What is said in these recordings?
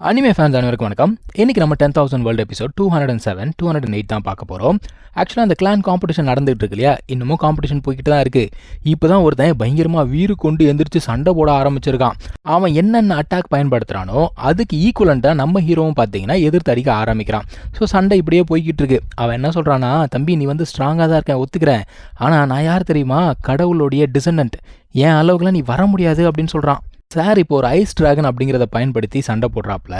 Anime fans அனைவருக்கும் வணக்கம். இன்னைக்கு நம்ம 10,000 வேர்ல்டு எபிசோட் 207, 208 தான் பார்க்க போகிறோம். ஆக்சுவலாக அந்த கிளான் காம்படிஷன் நடந்துகிட்டு இருக்கு இல்லையா, இன்னமும் காம்படிஷன் போய்கிட்டு தான் இருக்குது. இப்போ தான் ஒருத்தன் பயங்கரமாக வீறு கொண்டு எந்திரிச்சு சண்டை போட ஆரம்பிச்சிருக்கான். அவன் என்னென்ன அட்டாக் பயன்படுத்துகிறானோ அதுக்கு ஈக்குவலண்ட்டாக நம்ம ஹீரோவும் பார்த்தீங்கன்னா எதிர்த்து அடிக்க ஆரம்பிக்கிறான். ஸோ சண்டை இப்படியே போய்கிட்டு இருக்கு. அவன் என்ன சொல்கிறான்னா, தம்பி நீ வந்து ஸ்ட்ராங்காக தான் இருக்கேன், ஒத்துக்கிறேன். ஆனால் நான் யார் தெரியுமா, கடவுளுடைய டிசண்டன்ட், என் அளவுக்குலாம் நீ வர முடியாது அப்படின்னு சொல்கிறான். சார் இப்போ ஒரு ஐஸ் டிராகன் அப்படிங்கிறத பயன்படுத்தி சண்டை போடுறாப்புல.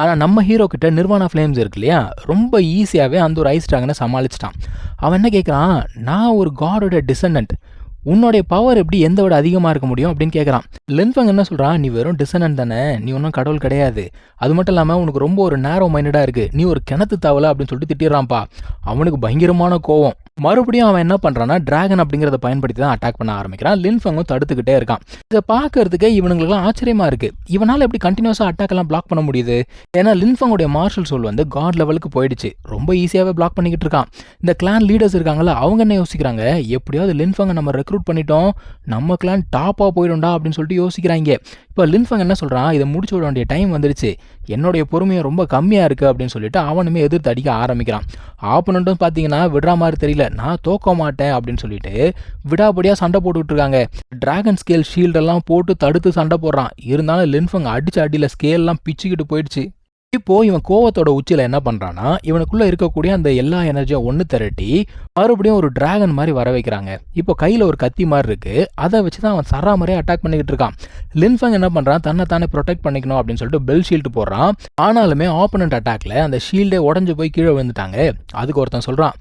ஆனால் நம்ம ஹீரோ கிட்ட நிர்வாணா ஃப்ளேம்ஸ் இருக்கு இல்லையா, ரொம்ப ஈஸியாகவே அந்த ஒரு ஐஸ் டிராகனை சமாளிச்சிட்டான். அவன் என்ன கேட்குறான், நான் ஒரு காடோட டிசண்டன்ட், உன்னுடைய பவர் எப்படி எந்த விட அதிகமாக இருக்க முடியும் அப்படின்னு கேட்குறான். லின்ஃபங் என்ன சொல்கிறான், நீ வெறும் டிசண்டன்ட் தானே, நீ ஒன்றும் கடவுள் கிடையாது. அது மட்டும் இல்லாமல் உனக்கு ரொம்ப ஒரு நேரோ மைண்டடாக இருக்குது, நீ ஒரு கிணத்து தவலை அப்படின்னு சொல்லிட்டு திட்டிடுறான்ப்பா. அவனுக்கு பயங்கரமான கோவம். மறுபடியும் அவன் என்ன பண்ணுறான்னா, டிராகன் அப்படிங்கிறத பயன்படுத்தி தான் அட்டாக் பண்ண ஆரம்பிக்கிறான். லின்ஃபங்கும் தடுத்துக்கிட்டே இருக்கான். இதை பார்க்கறதுக்கு இவனுங்களுக்குலாம் ஆச்சரியமாக இருக்குது. இவனால் எப்படி கண்டினியூஸாக அட்டாக்கெல்லாம் பிளாக் பண்ண முடியுது? ஏன்னா லின்ஃபங்குடைய மார்ஷல் சோல் வந்து காட் லெவலுக்கு போயிடுச்சு. ரொம்ப ஈஸியாகவே பிளாக் பண்ணிக்கிட்டு இருக்கான். இந்த கிளான் லீடர்ஸ் இருக்காங்களா, அவங்க என்ன யோசிக்கிறாங்க, எப்படியாவது லின்ஃபங்கை நம்ம ரெக்ரூட் பண்ணிட்டோம், நம்ம கிளான் டாப்பாக போயிடும்டா அப்படின்னு சொல்லிட்டு யோசிக்கிறாங்க. இப்போ லின்ஃபங் என்ன சொல்கிறான், இதை முடிச்சு விட வேண்டிய டைம் வந்துடுச்சு, என்னுடைய பொறுமையை ரொம்ப கம்மியாக இருக்குது அப்படின்னு சொல்லிட்டு அவனுமே எதிர்த்து அடிக்க ஆரம்பிக்கிறான். ஆப்போனண்ட்டும் பார்த்தீங்கன்னா விடுற மாதிரி தெரியல, நான் தோக்க மாட்டேன் அப்படின்னு சொல்லிட்டு விடாபடியாக சண்டை போட்டுக்கிட்டு இருக்காங்க. டிராகன் ஸ்கேல் ஷீல்டெல்லாம் போட்டு தடுத்து சண்டை போடுறான். இருந்தாலும் லின்ஃபங் அடிச்ச அடியில் ஸ்கேல்லாம் பிச்சுக்கிட்டு போயிடுச்சு. இப்போ இவன் கோவத்தோட உச்சியில் என்ன பண்ணுறான்னா, இவனுக்குள்ளே இருக்கக்கூடிய அந்த எல்லா எனர்ஜியும் ஒன்று திரட்டி மறுபடியும் ஒரு டிராகன் மாதிரி வர வைக்கிறாங்க. இப்போ கையில் ஒரு கத்தி மாதிரி இருக்குது, அதை வச்சு தான் அவன் சரா மாதிரியே அட்டாக் பண்ணிக்கிட்டு இருக்கான். லின்ஃபங் என்ன பண்ணுறான், தன்னை தானே ப்ரொடெக்ட் பண்ணிக்கணும் அப்படின்னு சொல்லிட்டு பெல் ஷீல்டு போடுறான். ஆனாலுமே ஆப்போனன்ட் அட்டாக்ல அந்த ஷீல்டே உடஞ்சி போய் கீழே விழுந்துட்டாங்க. அதுக்கு ஒருத்தன் சொல்கிறான்,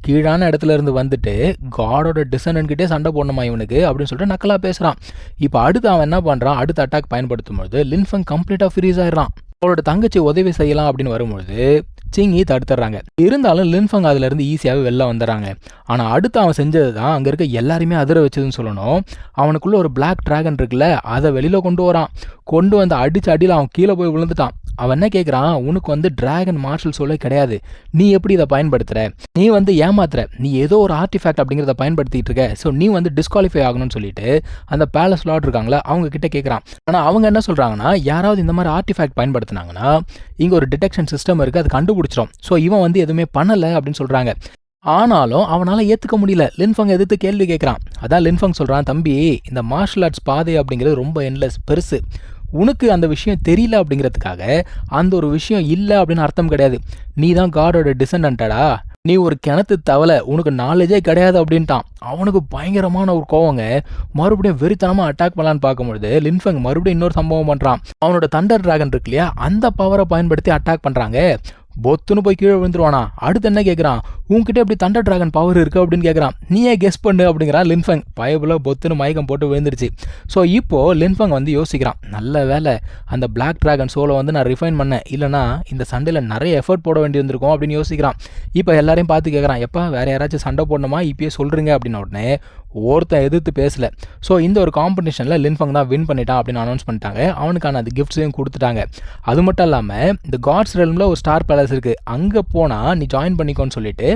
கீழான இடத்துல இருந்து வந்துட்டு காடோட டிசண்டன்ட்கிட்டே சண்டை போடணுமா இவனுக்கு அப்படின்னு சொல்லிட்டு நக்கலாக பேசுகிறான். இப்போ அடுத்து அவன் என்ன பண்ணுறான், அடுத்த அட்டாக் பயன்படுத்தும் போது லின்ஃபங் கம்ப்ளீட்டாக ஃப்ரீஸ் ஆயிடுறான். அவளோட தங்கச்சி உதவி செய்யலாம் அப்படின்னு வரும்பொழுது சிங்கி தடுத்துறாங்க. இருந்தாலும் லின்ஃபங் அதுலேருந்து ஈஸியாகவே வெளில வந்துடுறாங்க. ஆனால் அடுத்து அவன் செஞ்சது தான் அங்கே இருக்க எல்லாருமே அதிர வச்சதுன்னு சொல்லணும். அவனுக்குள்ளே ஒரு பிளாக் டிராகன் இருக்குல்ல, அதை வெளியில் கொண்டு வரான். கொண்டு வந்து அடிச்சு அடியில் அவன் கீழே போய் விழுந்துட்டான். அவன் என்ன கேட்குறான், உனக்கு வந்து டிராகன் மார்ஷல் சோலே கிடையாது, நீ எப்படி இதை பயன்படுத்துகிற, நீ வந்து ஏமாத்துற, நீ ஏதோ ஒரு ஆர்டிஃபேக்ட் அப்படிங்கிறத பயன்படுத்திட்டு இருக்க, ஸோ நீ வந்து டிஸ்குவாலிஃபை ஆகணும்னு சொல்லிட்டு அந்த பேலஸ் லார்ட் இருக்காங்களா அவங்க கிட்ட கேட்குறான். ஆனால் அவங்க என்ன சொல்கிறாங்கன்னா, யாராவது இந்த மாதிரி ஆர்டிஃபேக்ட் பயன்படுத்தினாங்கன்னா இங்கே ஒரு டிடெக்ஷன் சிஸ்டம் இருக்குது, அது கண்டுபிடிச்சிடும், ஸோ இவன் வந்து எதுவுமே பண்ணலை அப்படின்னு சொல்கிறாங்க. ஆனாலும் அவனால் ஏற்றுக்க முடியல. லின்ஃபங் எதிர்த்து கேள்வி கேட்குறான். அதான் லின்ஃபங் சொல்கிறான், தம்பி இந்த மார்ஷல் ஆர்ட்ஸ் பாதை அப்படிங்கிறது ரொம்ப என்லெஸ் பெருசு, உனக்கு அந்த விஷயம் தெரியல அப்படிங்கிறதுக்காக அந்த ஒரு விஷயம் இல்லை அப்படின்னு அர்த்தம் கிடையாது. நீ தான் காடோட டிசண்டன்டடா, நீ ஒரு கிணத்து தவலை, உனக்கு நாலேஜே கிடையாது அப்படின்ட்டான். அவனுக்கு பயங்கரமான ஒரு கோவங்க. மறுபடியும் வெறித்தனமாக அட்டாக் பண்ணலான்னு பார்க்கும்பொழுது லின்ஃபங் மறுபடியும் இன்னொரு சம்பவம் பண்ணுறான். அவனோட தண்டர் டிராகன் இருக்கு இல்லையா, அந்த பவரை பயன்படுத்தி அட்டாக் பண்ணுறாங்க. பொத்துன்னு போய் கீழே விழுந்துருவானா. அடுத்து என்ன கேட்குறான், உன்கிட்ட எப்படி தண்டர் டிராகன் பவர் இருக்குது அப்படின்னு கேட்குறான். நீயே கெஸ் பண்ணு அப்படிங்கிறான் லின்ஃபங். பயபுல பொத்துன்னு மயக்கம் போட்டு விழுந்துருச்சு. ஸோ இப்போது லின்ஃபங் வந்து யோசிக்கிறான், நல்ல வேலை அந்த பிளாக் டிராகன் சோலை வந்து நான் ரிஃபைன் பண்ணேன், இல்லைனா இந்த சண்டையில் நிறைய எஃபர்ட் போட வேண்டி இருந்திருக்கும் அப்படின்னு யோசிக்கிறான். இப்போ எல்லாரையும் பார்த்து கேட்குறான், எப்போ வேறு யாராச்சும் சண்டை போடணுமா இப்பயே சொல்கிறீங்க அப்படின்ன உடனே ஒருத்தன் எதிர்த்து பேசலை. ஸோ இந்த ஒரு காம்படிஷனில் லின்ஃபங் தான் வின் பண்ணிட்டான் அப்படின்னு அனௌன்ஸ் பண்ணிட்டாங்க. அவனுக்கான அது கிஃப்ட்ஸையும் கொடுத்துட்டாங்க. அது மட்டும் இல்லாமல் இந்த காட்ஸ் ரெல்மில் ஒரு ஸ்டார் பேலஸ் இருக்குது, அங்கே போனால் நீ ஜாயின் பண்ணிக்கோன்னு சொல்லிட்டு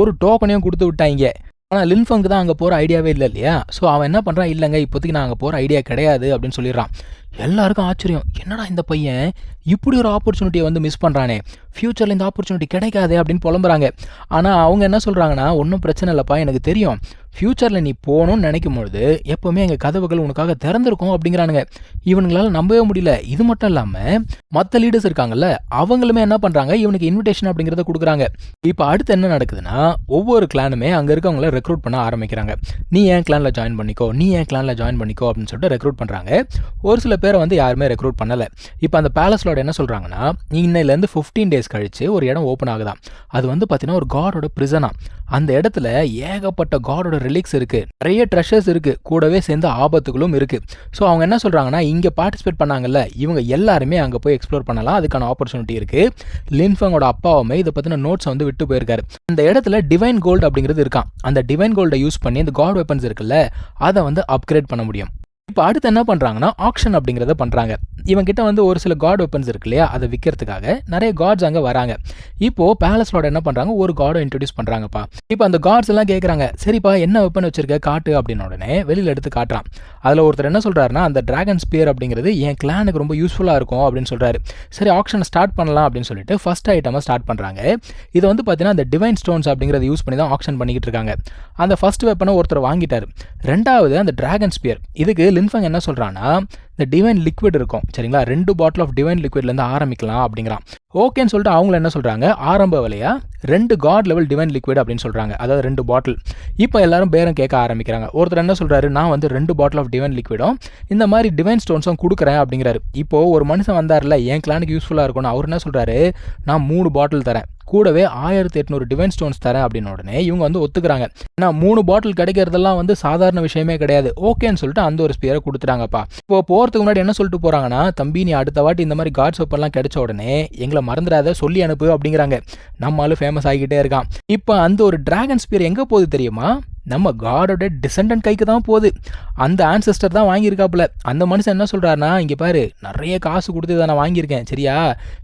ஒரு டோக்கனையும் கொடுத்து விட்டாங்க. ஆனால் லின்ஃபங்க்கு தான் அங்கே போகிற ஐடியாவே இல்லை இல்லையா. ஸோ அவன் என்ன பண்ணுறான், இல்லைங்க இப்போதைக்கு நான் அங்கே போகிற ஐடியா கிடையாது அப்படின்னு சொல்லிடுறான். எல்லாருக்கும் ஆச்சரியம், என்னடா இந்த பையன் இப்படி ஒரு ஆப்பர்ச்சுனிட்டியை வந்து மிஸ் பண்ணுறானே, ஃப்யூச்சரில் இந்த ஆப்பர்ச்சுனிட்டி கிடைக்காதே அப்படின்னு புலம்புறாங்க. ஆனால் அவங்க என்ன சொல்கிறாங்கன்னா, ஒன்றும் பிரச்சனை இல்லைப்பா, எனக்கு தெரியும் ஃப்யூச்சரில் நீ போகணும்னு நினைக்கும் பொழுது எப்போவுமே எங்கள் கதவுகள் உனக்காக திறந்திருக்கும் அப்படிங்கிறானுங்க. இவனுங்களால் நம்பவே முடியல. இது மட்டும் இல்லாமல் மற்ற லீடர்ஸ் இருக்காங்கல்ல, அவங்களுமே என்ன பண்ணுறாங்க, இவனுக்கு இன்விடேஷன் அப்படிங்கிறத கொடுக்குறாங்க. இப்போ அடுத்து என்ன நடக்குதுன்னா, ஒவ்வொரு கிளானுமே அங்கே இருக்கவங்கள ரெக்ரூட் பண்ண ஆரம்பிக்கிறாங்க. நீ ஏன் கிளானில் ஜாயின் பண்ணிக்கோ, நீ ஏன் கிளானில் ஜாயின் பண்ணிக்கோ அப்படின்னு சொல்லிட்டு ரெக்ரூட் பண்ணுறாங்க. ஒரு சில பேரை வந்து யாருமே ரெக்ரூட் பண்ணலை. இப்போ அந்த பேலஸ் லார்ட் என்ன சொல்கிறாங்கன்னா, இன்னையிலேருந்து 15 days கழிச்சு ஒரு இடம் ஓப்பன் ஆகுதான். அது வந்து பார்த்தீங்கன்னா ஒரு காடோட பிரிசனா. அந்த இடத்துல ஏகப்பட்ட காடோட ரிலிக்ஸ் இருக்குது, நிறைய ட்ரெஷர்ஸ் இருக்குது, கூடவே சேர்ந்த ஆபத்துகளும் இருக்குது. ஸோ அவங்க என்ன சொல்கிறாங்கன்னா, இங்கே பார்ட்டிசிபேட் பண்ணாங்கல்ல இவங்க எல்லாருமே அங்கே போய் எக்ஸ்ப்ளோர் பண்ணலாம், அதுக்கான ஆப்பர்ச்சுனிட்டி இருக்குது. லின்ஃபங்கோட அப்பாவுமே இதை பற்றின நோட்ஸ் வந்து விட்டு போயிருக்காரு. அந்த இடத்துல டிவைன் கோல்டு அப்படிங்கிறது இருக்கான். அந்த டிவைன் கோல்டை யூஸ் பண்ணி இந்த காட் வெப்பன்ஸ் இருக்குல்ல, அதை வந்து அப்கிரேட் பண்ண முடியும். இப்போ அடுத்து என்ன பண்ணுறாங்கன்னா ஆக்ஷன் அப்படிங்கிறத பண்ணுறாங்க. இவங்கிட்ட வந்து ஒரு சில காட் வெப்பன்ஸ் இருக்கு இல்லையா, அதை விற்கிறதுக்காக நிறைய காட்ஸ் அங்கே வராங்க. இப்போது பேலஸ்லோட என்ன பண்ணுறாங்க, ஒரு காடை இன்ட்ரடியூஸ் பண்ணுறாங்கப்பா. இப்போ அந்த காட்ஸ் எல்லாம் கேட்குறாங்க, சரிப்பா என்ன வெப்பன் வச்சிருக்க காட்டு அப்படின்னு உடனே வெளியில் எடுத்து காட்டுறான். அதில் ஒருத்தர் என்ன சொல்கிறாருன்னா, அந்த டிராகன் ஸ்பியர் அப்படிங்கிறது என் கிளானுக்கு ரொம்ப யூஸ்ஃபுல்லாக இருக்கும் அப்படின்னு சொல்கிறாரு. சரி ஆக்ஷனை ஸ்டார்ட் பண்ணலாம் அப்படின்னு சொல்லிட்டு ஃபர்ஸ்ட் ஐட்டமை ஸ்டார்ட் பண்ணுறாங்க. இது வந்து பார்த்தீங்கன்னா அந்த டிவைன் ஸ்டோன்ஸ் அப்படிங்கிறத யூஸ் பண்ணி தான் ஆக்ஷன் பண்ணிக்கிட்டு இருக்காங்க. அந்த ஃபர்ஸ்ட் வெப்பனை ஒருத்தர் வாங்கிட்டார். ரெண்டாவது அந்த டிராகன் ஸ்பியர், இதுக்கு லின்ஃபங் என்ன சொல்கிறான்னா, இந்த டிவைன் லிக்விட் இருக்கும் சரிங்களா, 2 பாட்டில் ஆஃப் டிவைன் லிக்விட்லேருந்து ஆரம்பிக்கலாம் அப்படிங்கிறான். ஓகேன்னு சொல்லிட்டு அவங்கள என்ன சொல்கிறாங்க, ஆரம்ப விலையா 2 காட் லெவல் டிவைன் லிக்விட் அப்படின்னு சொல்கிறாங்க, அதாவது 2 பாட்டில். இப்போ எல்லாரும் பேரம் கேட்க ஆரம்பிக்கிறாங்க. ஒருத்தர் என்ன சொல்கிறாரு, நான் வந்து 2 பாட்டில் ஆஃப் டிவைன் லிக்விடும் இந்த மாதிரி டிவைன் ஸ்டோன்ஸும் கொடுக்குறேன் அப்படிங்கிறாரு. இப்போது ஒரு மனுஷன் வந்தார்ல, என் கிளானுக்கு யூஸ்ஃபுல்லாக இருக்கும்னு, அவர் என்ன சொல்கிறாரு, நான் 3 பாட்டில் தரேன், கூடவே 1800 டிவைன் ஸ்டோன்ஸ் தரேன் அப்படின்னு உடனே இவங்க வந்து ஒத்துக்கிறாங்க. ஏன்னா 3 பாட்டில் கிடைக்கிறதெல்லாம் வந்து சாதாரண விஷயமே கிடையாது. ஓகேன்னு சொல்லிட்டு அந்த ஒரு ஸ்பியரை கொடுத்துட்டாங்கப்பா. இப்போ போகிறதுக்கு முன்னாடி என்ன சொல்லிட்டு போகிறாங்கன்னா, தம்பி நீ அடுத்த வாட்டி இந்த மாதிரி காட்ஸ் வெப்பன்லாம் கிடைச்ச உடனே எங்களை மறந்துடாத சொல்லி அனுப்பு அப்படிங்கிறாங்க. நம்மளால ஃபேமஸ் ஆகிக்கிட்டே இருக்கான். இப்போ அந்த ஒரு டிராகன் ஸ்பியர் எங்கே போகுது தெரியுமா, நம்ம காடோட டிசெண்டன்ட் கைக்கு தான் போகுது. அந்த ஆன்செஸ்டர் தான் வாங்கியிருக்காப்புல. அந்த மனுஷன் என்ன சொல்கிறாருன்னா, இங்கே பாரு நிறைய காசு கொடுத்து இதை நான் வாங்கியிருக்கேன் சரியா,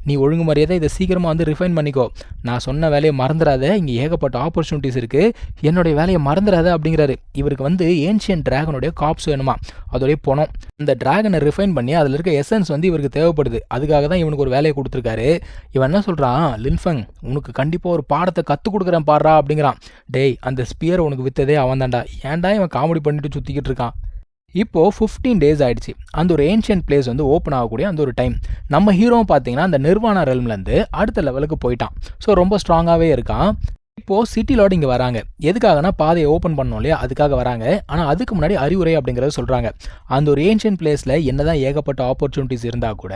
நீ ஒழுங்கு மரியாதை இதை சீக்கிரமாக வந்து ரிஃபைன் பண்ணிக்கோ, நான் சொன்ன வேலையை மறந்துடாத, இங்கே ஏகப்பட்ட ஆப்பர்ச்சுனிட்டிஸ் இருக்குது, என்னுடைய வேலையை மறந்துடாத அப்படிங்கிறாரு. இவருக்கு வந்து ஏன்ஷியன் டிராகனுடைய காப்ஸ் வேணுமா, அதோடைய பணம். அந்த டிராகனை ரிஃபைன் பண்ணி அதில் இருக்க எசன்ஸ் வந்து இவருக்கு தேவைப்படுது. அதுக்காக தான் இவனுக்கு ஒரு வேலையை கொடுத்துருக்காரு. இவன் என்ன சொல்கிறான், லின்ஃபங் உனக்கு கண்டிப்பாக ஒரு பாடத்தை கற்றுக் கொடுக்குறேன் பாடுறா அப்படிங்கிறான். டேய் அந்த ஸ்பியர் உனக்கு வித்ததே அவன் தான்டா, ஏன்டா இவன் காமெடி பண்ணிட்டு சுற்றிக்கிட்டு இருக்கான். இப்போது 15 days ஆயிடுச்சு. அந்த ஒரு ஏன்ஷியன்ட் பிளேஸ் வந்து ஓப்பன் ஆகக்கூடிய அந்த ஒரு டைம். நம்ம ஹீரோவும் பார்த்தீங்கன்னா அந்த நிர்வாண ரெல்ம்லேருந்து அடுத்த லெவலுக்கு போயிட்டான். ஸோ ரொம்ப ஸ்ட்ராங்காகவே இருக்கான். இப்போது சிட்டிலோடு இங்கே வராங்க. எதுக்காகனா பாதையை ஓப்பன் பண்ணோம் இல்லையா, அதுக்காக வராங்க. ஆனால் அதுக்கு முன்னாடி அறிவுரை அப்படிங்கிறத சொல்கிறாங்க. அந்த ஒரு ஏன்ஷியன்ட் பிளேஸில் என்ன தான் ஏகப்பட்ட ஆப்பர்ச்சுனிட்டிஸ் இருந்தால் கூட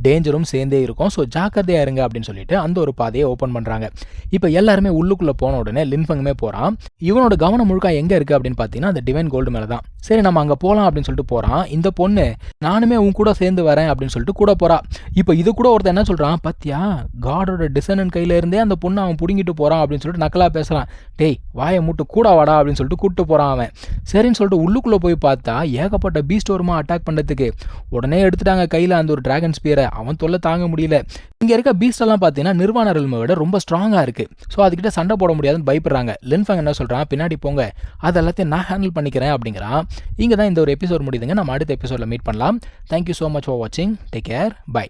டேஞ்சரும் சேர்ந்தே இருக்கும். ஸோ ஜாக்கிரதையாக இருங்க அப்படின்னு சொல்லிட்டு அந்த ஒரு பாதையை ஓப்பன் பண்ணுறாங்க. இப்போ எல்லாருமே உள்ளுக்குள்ளே போன உடனே லின்ஃபங்குமே போகிறான். இவனோட கவனம் முழுக்க எங்கே இருக்குது அப்படின்னு பார்த்தீங்கன்னா அந்த டிவைன் கோல்டு மேலே தான். சரி நம்ம அங்கே போகலாம் அப்படின்னு சொல்லிட்டு போகிறான். இந்த பொண்ணு நானுமே உன் கூட சேர்ந்து வரேன் அப்படின்னு சொல்லிட்டு கூட போகிறா. இப்போ இது கூட ஒருத்தர் என்ன சொல்கிறான், பத்தியா காடோட டிசைனன் கையில் இருந்தே அந்த பொண்ணை அவன் பிடுங்கிட்டு போகிறான் அப்படின்னு சொல்லிட்டு நக்கலாக பேசுகிறான். டேய் வாயை மூட்டு கூட வாடா அப்படின்னு சொல்லிட்டு கூப்பிட்டு போகிறான் அவன். சரின்னு சொல்லிட்டு உள்ளுக்குள்ளே போய் பார்த்தா ஏகப்பட்ட பீஸ்ட் வருமா அட்டாக் பண்ணுறதுக்கு. உடனே எடுத்துட்டாங்க கையில் அந்த ஒரு டிராகன் ஸ்பியரை. அவன் தொல்லை தாங்க முடியல. இங்கே இருக்க பீஸ்டெல்லாம் பார்த்தீங்கன்னா நிர்வாண ரெல்மை விட ரொம்ப ஸ்ட்ராங்காக இருக்குது. ஸோ அதுக்கிட்ட சண்டை போட முடியாதுன்னு பயப்படுறாங்க. லின்ஃபங் என்ன சொல்கிறான், பின்னாடி போங்க, அது எல்லாத்தையும் நான் ஹேண்டில் பண்ணிக்கிறேன் அப்படிங்கிறான். இங்கே தான் இந்த ஒரு எபிசோட் முடியுதுங்க. நம்ம அடுத்த எபிசோடில் மீட் பண்ணலாம். தேங்க்யூ ஸோ மச் ஃபார் வாட்சிங். Take care. பை.